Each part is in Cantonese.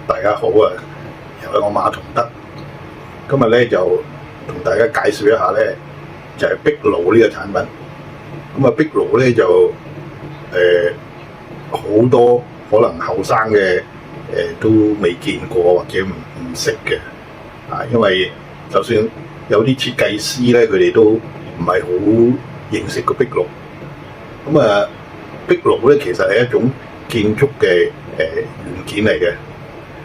大家好啊！又係我馬同德，今日咧就同大家介紹一下咧，就係壁爐呢個產品。咁啊，壁爐咧就好多可能後生嘅都未見過或者唔識嘅啊，因為就算有啲設計師咧，佢哋都唔係好認識個壁爐。咁啊，壁爐咧其實係一種建築嘅元件嚟嘅。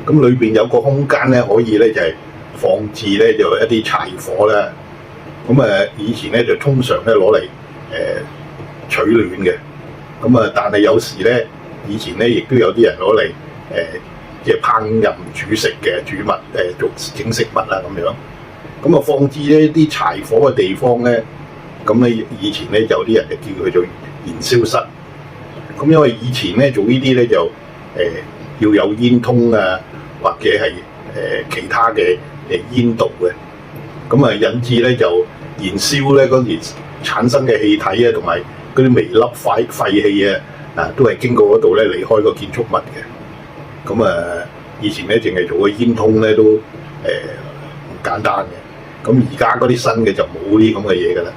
咁裏邊有個空間咧，可以咧就係放置咧就一啲柴火啦。咁以前咧就通常咧攞嚟取暖嘅。咁但係有時咧，以前咧亦都有啲人攞嚟即係烹飪煮食嘅煮物做整食物啊咁樣。咁放置呢啲柴火嘅地方咧，咁咧以前咧有啲人就叫佢做燃燒室。咁因為以前咧做呢啲咧就要有煙通啊，或者係其他嘅煙道嘅，咁引致咧就燃燒咧嗰時產生嘅氣體啊，同埋嗰啲微粒廢氣啊，都係經過嗰度咧離開個建築物嘅。咁以前咧淨係做個煙通咧都唔簡單嘅。咁而家嗰啲新嘅就冇啲咁嘅嘢㗎啦。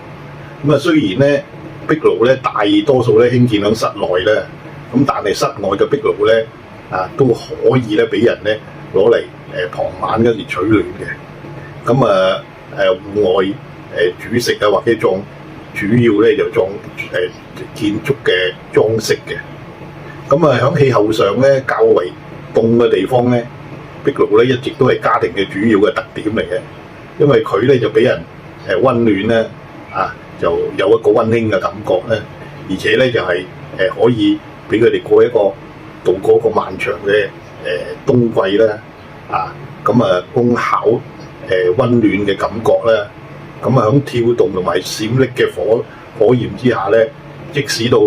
咁雖然咧壁爐咧大多數咧興建喺室內咧，咁但係室外嘅壁爐咧都可以咧俾人咧攞嚟傍晚嗰時取暖嘅。咁戶外煮食啊，或者裝主要咧就裝建築嘅裝飾嘅。咁喺氣候上咧較為凍嘅地方咧，壁爐咧一直都係家庭嘅主要嘅特點嚟嘅，因為佢咧就俾人溫暖咧就有一個溫馨嘅感覺咧，而且咧就係可以俾佢哋度過一個漫長嘅冬季啦，烘烤溫暖嘅感覺啦。喺跳動同埋閃爍嘅火焰之下咧，即使到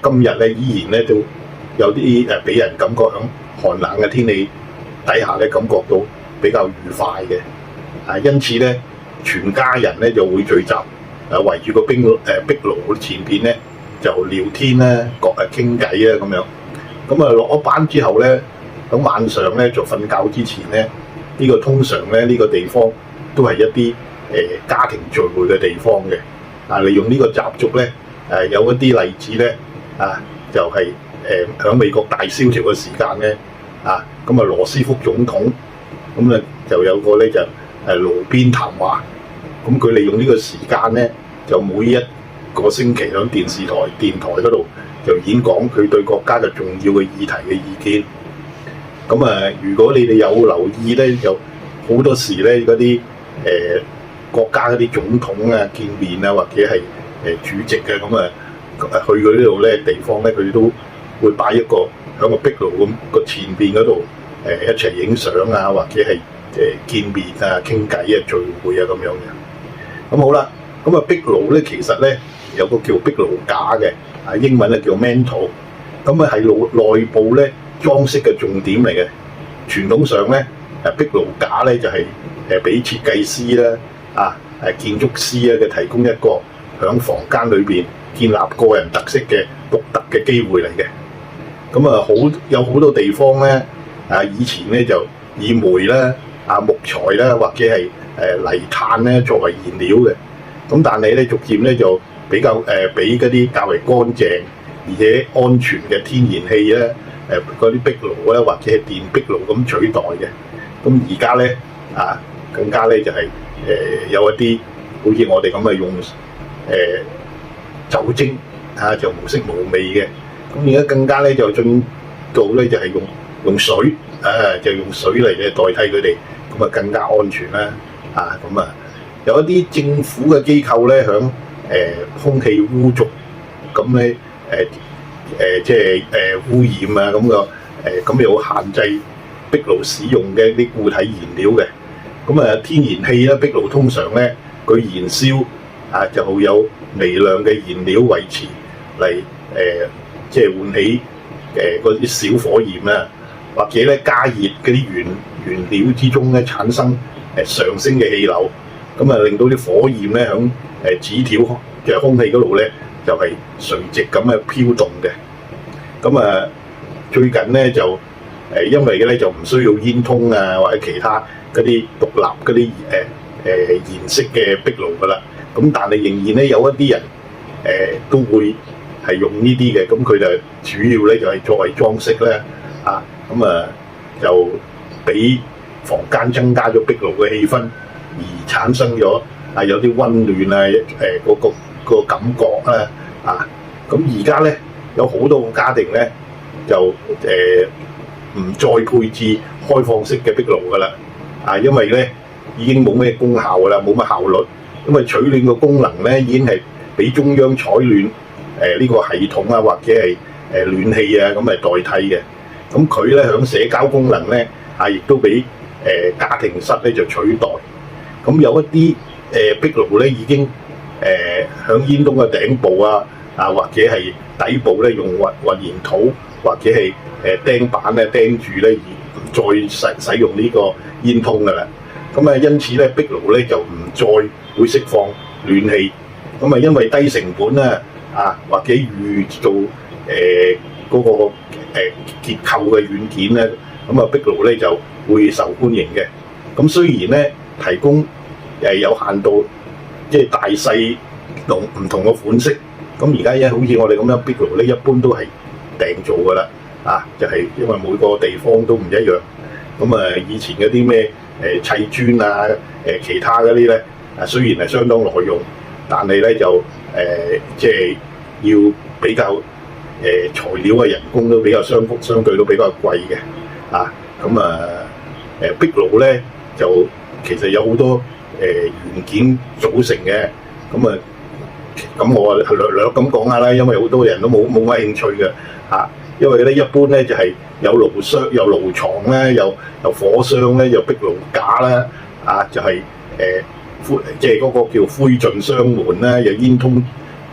今日咧依然咧都有啲俾人感覺喺寒冷嘅天氣底下咧感覺到比較愉快嘅。因此咧全家人咧就會聚集圍住個壁爐前邊咧就聊天啦，傾偈啊咁樣。落咗班之後咧，喺晚上咧就瞓覺之前咧，通常咧呢個地方都係一啲家庭聚會嘅地方嘅。利用呢個習俗咧，有一啲例子咧，就係喺美國大蕭條嘅時間咧，羅斯福總統就有個咧就爐邊談話。佢利用呢個時間咧，就每一個星期喺電台嗰度就演講佢對國家嘅重要嘅議題嘅意見。如果你哋有留意咧，有好多時咧嗰啲國家嗰啲總統啊見面啊，或者係主席嘅去佢呢度咧地方咧，佢哋都會擺一個喺個壁爐咁個前邊嗰度一齊影相啊，或者係見面啊、傾偈啊、聚會啊咁樣嘅。好啦，壁爐咧其實咧有個叫壁爐架嘅，英文咧叫 mantle。係內部咧裝飾嘅重點嚟嘅。傳統上咧壁爐架咧就係俾設計師啦、建築師嘅提供一個喺房間裏邊建立個人特色嘅獨特嘅機會嚟嘅。有好多地方咧以前咧就以煤啦、木材啦，或者係泥炭咧作為燃料嘅。但係咧逐漸咧就比較俾嗰啲較為乾淨而且安全嘅天然氣咧嗰啲壁爐咧，或者係電壁爐咁取代嘅。而家咧更加咧就係有一啲好似我哋咁用酒精就無色無味嘅。而家更加咧就進到咧就係用水就用水嚟代替佢哋，更加安全啦。有一啲政府嘅機構咧響空氣污濁咧即係污染啊咁有限制壁爐使用嘅啲固體燃料嘅。天然氣咧，壁爐通常咧佢燃燒就會有微量嘅燃料維持嚟即係喚起嗰啲小火焰啊，或者咧加熱嗰啲原料之中咧產生上升嘅氣流，令到啲火焰咧響紙條嘅空氣嗰度咧就係垂直咁飄動嘅。最近咧就因為咧就唔需要煙通啊或者其他嗰啲獨立嗰啲燃色嘅壁爐噶啦。咁但係仍然咧有一啲人都會係用呢啲嘅，咁佢就主要咧就係作為裝飾咧就俾房間增加咗壁爐嘅氣氛，而產生咗有啲溫暖啊個感覺啦咁而家咧有好多個家庭咧就唔再配置開放式嘅壁爐噶啦因為咧已經冇咩功效噶啦，冇乜效率，因為取暖嘅功能咧已經係俾中央採暖呢個系統啊或者係暖氣啊咁嚟代替嘅。咁佢咧響社交功能咧亦都俾家庭室咧就取代。咁有一啲壁爐咧已經響煙囪嘅頂部或者係底部咧用混凝土或者係釘板咧釘住咧，而唔再使用呢個煙囪噶啦。咁因此咧壁爐咧就唔再會釋放暖氣。咁因為低成本或者預做嗰個結構嘅軟件咧，咁壁爐咧就會受歡迎嘅。咁雖然咧提供有限度，即係大細同唔同嘅款式。咁而家好似我哋咁樣壁爐咧，一般都係訂做噶啦，就係因為每個地方都唔一樣。咁以前嗰啲咩砌磚其他嗰啲咧，雖然係相當耐用，但係咧就即係要比較材料嘅人工都比較相對都比較貴嘅壁爐咧就其實有好多元件組成嘅。咁我略略咁講下啦，因為好多人都冇乜興趣嘅因為咧一般咧就係有爐箱、有爐床咧、有火箱咧、有壁爐架啦就係即係嗰個叫灰燼箱門啦，有煙通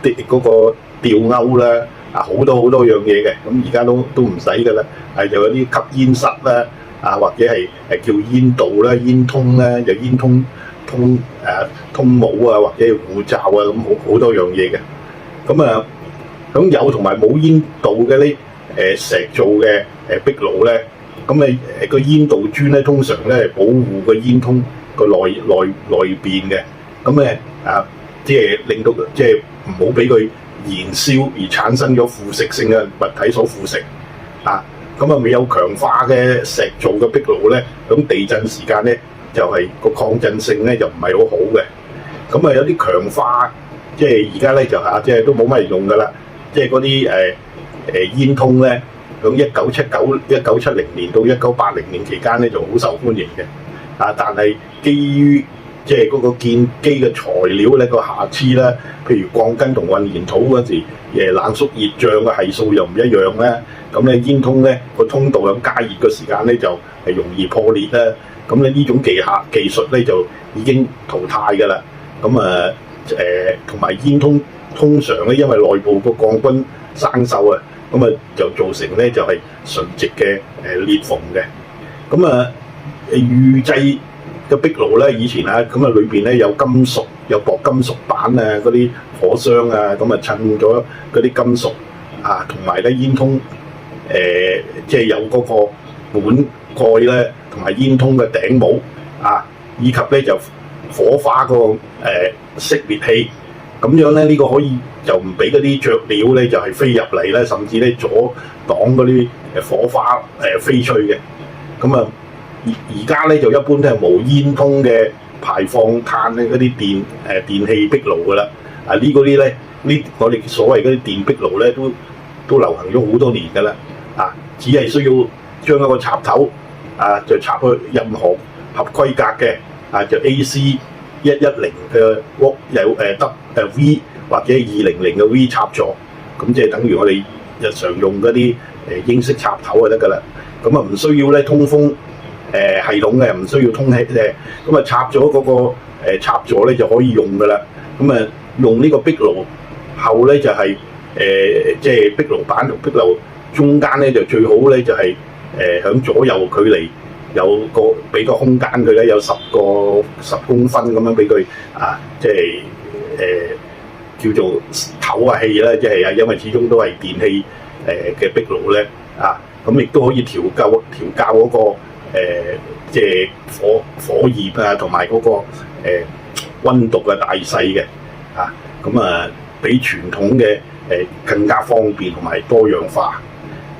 嗰個吊鈎啦好多樣嘢嘅。咁而家都唔使噶啦，就有啲吸煙室啦或者係叫煙道啦、煙通啦，有煙通帽或者係護罩咁好多樣嘢嘅。咁有同埋冇煙道嘅呢石做嘅壁爐咧，咁個煙道磚咧通常咧保護個煙通個內邊嘅。咁即係令到即係唔好俾佢燃燒而產生咗腐蝕性嘅物體所腐蝕未有強化嘅石做嘅壁爐咧，咁地震時間咧就係個抗震性咧就唔係好好嘅。咁有啲強化，即係而家咧就即係都冇乜人用噶啦。即係嗰啲煙通咧，響1970年到1980年期間咧就好受歡迎嘅。但係基於即係嗰個建基嘅材料咧個瑕疵啦，譬如鋼筋同混凝土嗰時冷縮熱脹嘅係數又唔一樣啦。咁咧煙通咧個通道咁加熱嘅時間咧就係容易破裂啦。咁咧呢種技術咧就已經淘汰㗎啦。同埋煙通通常咧因為內部個鋼筋生鏽就造成咧就係純直嘅裂縫嘅。預製嘅壁爐咧以前裏邊咧有金屬，有薄金屬板嗰啲火箱襯咗嗰啲金屬同埋咧煙通即係有嗰個本蓋咧，同埋煙通嘅頂帽以及咧就火花個熄滅器。咁樣咧呢個可以就唔俾嗰啲雀鳥咧就係飛入嚟咧，甚至咧阻擋嗰啲火花飛吹嘅。而家咧就一般都係無煙通嘅排放碳咧嗰啲電氣壁爐噶啦。呢個咧我哋所謂嗰啲電壁爐咧都流行咗好多年噶啦。只係需要將一個插頭就插去任何合規格嘅就 AC 110嘅有V 或者200嘅 V 插座，咁即係等於我哋日常用嗰啲英式插頭就得噶啦。唔需要咧通風系統嘅，唔需要通氣插咗嗰個插座咧就可以用噶啦。用呢個壁爐後咧就係即係壁爐板同壁爐中間咧就最好咧就係響左右距離有個俾個空間佢咧，有10公分咁樣俾佢即係叫做唞下氣啦，即係因為始終都係電氣嘅壁爐咧咁亦都可以調校嗰個即係火焰啊，同埋嗰個溫度嘅大細嘅咁比傳統嘅更加方便同埋多樣化。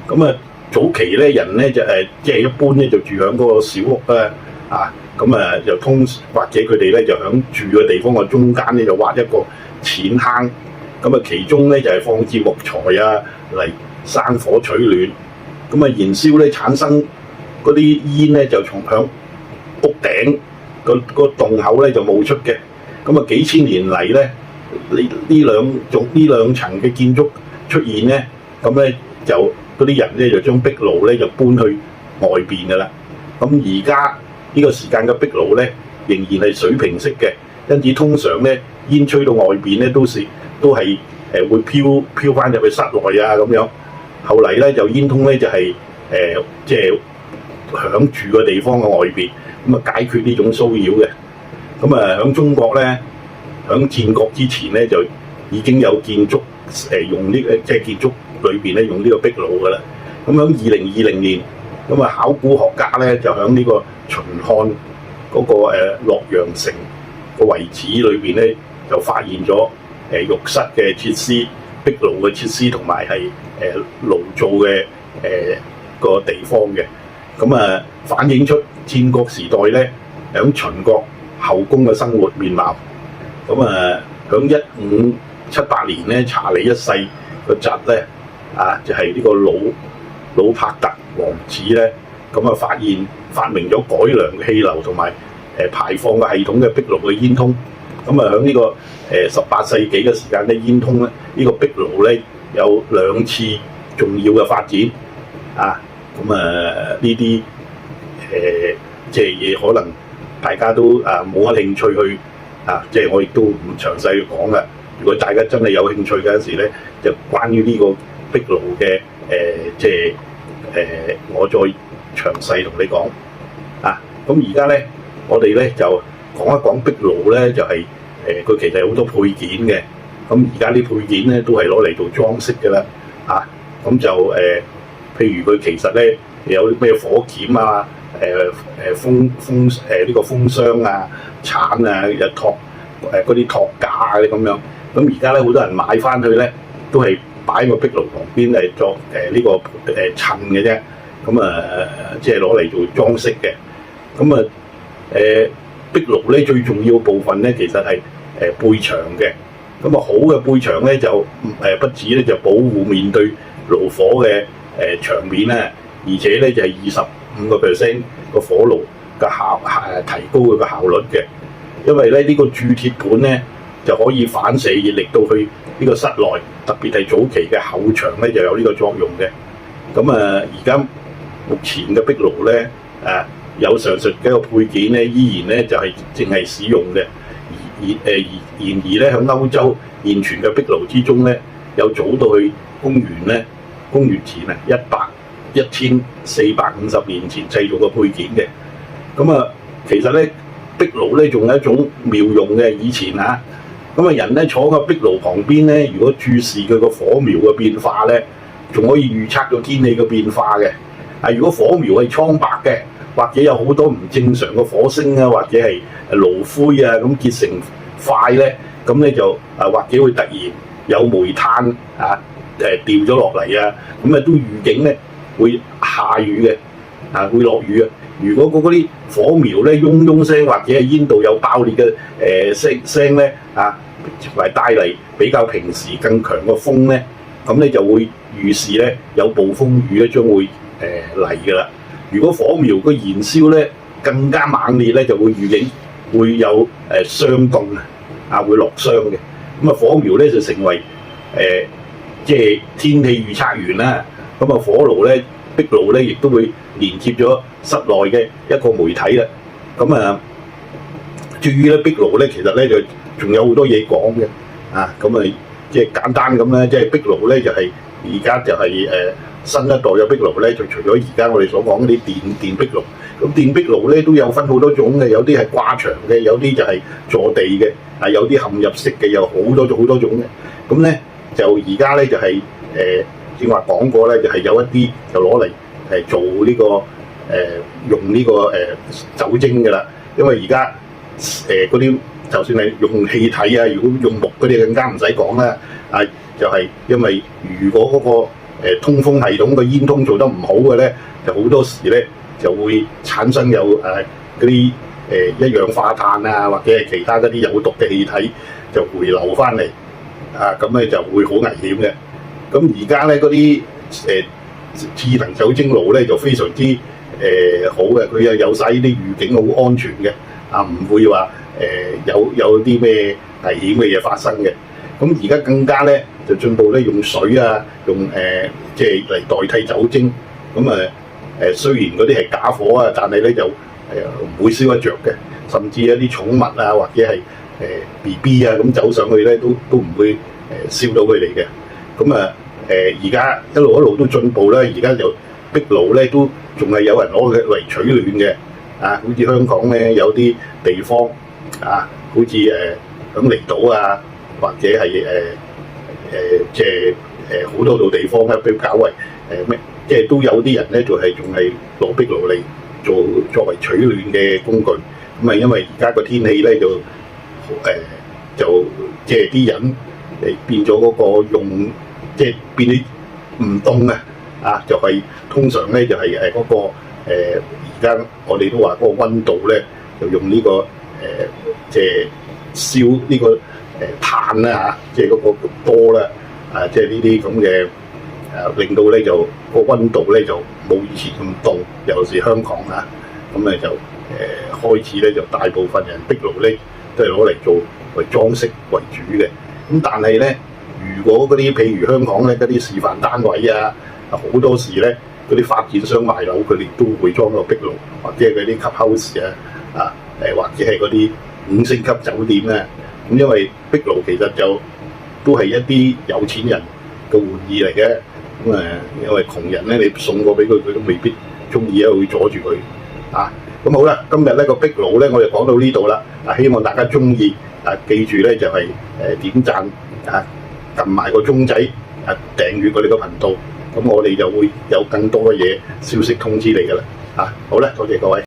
咁早期咧人咧就即係一般咧就住喺嗰個小屋啦就或者佢哋咧就喺住嘅地方嘅中間咧就挖一個淺坑，其中咧就係放置木材嚟生火取暖，燃燒咧產生嗰啲煙咧就從響屋頂個洞口咧就冒出嘅。幾千年嚟咧呢兩層嘅建築出現咧，就嗰啲人咧就將壁爐咧就搬去外邊㗎啦。而家呢個時間嘅壁爐咧仍然係水平式嘅，因此通常咧煙吹到外邊咧都係會飄翻入去室內咁樣。後嚟咧就煙通咧就係即係響住嘅地方嘅外邊，解決呢種騷擾嘅。響中國咧，響戰國之前咧就已經有建築用呢即係建築裏邊咧用呢個壁爐㗎啦。響2020年，考古學家咧就響呢個秦漢嗰個洛陽城個遺址裏邊咧就發現咗浴室嘅設施、壁爐嘅設施同埋係爐灶嘅個地方嘅。反映出戰國時代咧響秦國後宮嘅生活面貌。響1578年咧，查理一世個侄咧就係呢個魯柏特王子咧，發明咗改良氣流同埋排放嘅系統嘅壁爐嘅煙通。響呢個18世紀嘅時間咧，煙通咧呢個壁爐咧有2次重要嘅發展呢啲即係嘢可能大家都冇乜興趣去即係我亦都唔詳細去講啦。如果大家真係有興趣嗰陣時咧，就關於呢個壁爐嘅即係我再詳細同你講而家咧，我哋咧就講一講壁爐咧，就係佢其實有好多配件嘅。而家啲配件咧都係攞嚟做裝飾嘅啦譬如佢其實咧有咩火鉗呢個風箱鏟又托嗰啲托架啲咁樣。而家咧好多人買翻去咧都係擺喺個壁爐旁邊嚟作呢個襯嘅啫。即係攞嚟做裝飾嘅。壁爐咧最重要部分咧其實係背牆嘅。好嘅背牆咧就不止咧就保護面對爐火嘅牆面咧，而且咧就係25% 個火爐嘅提高佢個效率嘅。因為咧呢個鑄鐵盤咧就可以反射熱力到去呢個室內，特別係早期嘅後牆咧就有呢個作用嘅。而家目前嘅壁爐咧有上述嘅一個配件咧，依然咧就係淨係使用嘅。然而咧喺歐洲現存嘅壁爐之中咧，有早到去公元前1450年前製造嘅配件嘅。其實咧壁爐咧仲有一種妙用嘅。以前人咧坐喺個壁爐旁邊咧，如果注視佢個火苗嘅變化咧，仲可以預測到天氣嘅變化嘅。如果火苗係蒼白嘅，或者有好多唔正常嘅火星或者係爐灰咁結成塊咧，咁咧就或者會突然有煤炭掉咗落嚟都預警咧會下雨嘅會落雨。如果嗰啲火苗咧嗡嗡聲或者係煙道有爆裂嘅聲咧同埋帶嚟比較平時更強嘅風咧，咁咧就會預示咧有暴風雨咧將會嚟㗎啦。如果火苗嘅燃燒咧更加猛烈咧，就會預警會有霜凍會落霜嘅。火苗咧就成為即係天氣預測員啦。火爐咧壁爐咧亦都會連接咗室內嘅一個媒體啦。至於咧壁爐咧其實咧就仲有好多嘢講嘅即係簡單咁咧，即係壁爐咧就係而家就係新一代嘅壁爐咧，就除咗而家我哋所講嗰啲電壁爐，咁電壁爐咧都有分好多種嘅，有啲係掛牆嘅，有啲就係坐地嘅，有啲嵌入式嘅，有好多種嘅。咁咧就而家咧就係正話講過咧，就係有一啲就攞嚟做呢、個用呢、個酒精㗎啦，因為而家嗰啲就算係用氣體啊，如果用木嗰啲更加唔使講啦，就係、因為如果嗰、個通風系統個煙通做得唔好嘅咧，就好多時咧就會產生有嗰啲一氧化碳啊，或者係其他嗰啲有毒嘅氣體就回流翻嚟，咁咧就會好危險嘅。咁而家咧嗰啲智能酒精爐咧就非常之好嘅，佢又有晒呢啲預警，好安全嘅，唔會話有啲咩危險嘅嘢發生嘅。咁而家更加咧就進步咧，用水啊，用即係嚟代替酒精。咁雖然嗰啲係假火啊，但係咧就唔會燒得着嘅。甚至一啲寵物啊，或者係BB 啊咁走上去咧，都唔會燒到佢哋嘅。咁而家一路都進步啦，而家就壁爐咧都仲係有人攞佢嚟取暖嘅。好似香港咧有啲地方好似響離島啊，或者係即係好多度地方咧，比較為即係都有啲人咧，仲係攞壁爐嚟作為取暖嘅工具。咁因為而家個天氣咧就即係啲人變咗嗰個用，即係變啲唔凍就係通常咧就係嗰個而家我哋都話嗰個溫度咧，就用呢個即係燒呢個炭啦即係嗰個波啦即係呢啲咁嘅令到咧就個溫度咧就冇以前咁凍，尤其是香港咁就開始咧就大部分人壁爐咧都係攞嚟做為裝飾為主嘅。咁但係咧，如果嗰啲譬如香港咧嗰啲示範單位好多時咧嗰啲發展商賣樓，佢哋都會裝個壁爐，或者係嗰啲 clubhouse 或者係嗰啲5星級酒店咧。咁因為壁爐其實就都係一啲有錢人嘅玩意嚟嘅。咁因為窮人咧，你送過俾佢，佢都未必中意會阻住佢咁好啦，今日呢個壁爐咧，我就講到呢度啦。希望大家中意記住咧就係點讚撳埋個鐘仔訂閱我哋個頻道，咁我哋就會有更多嘅嘢消息通知你㗎啦。好啦，多謝各位。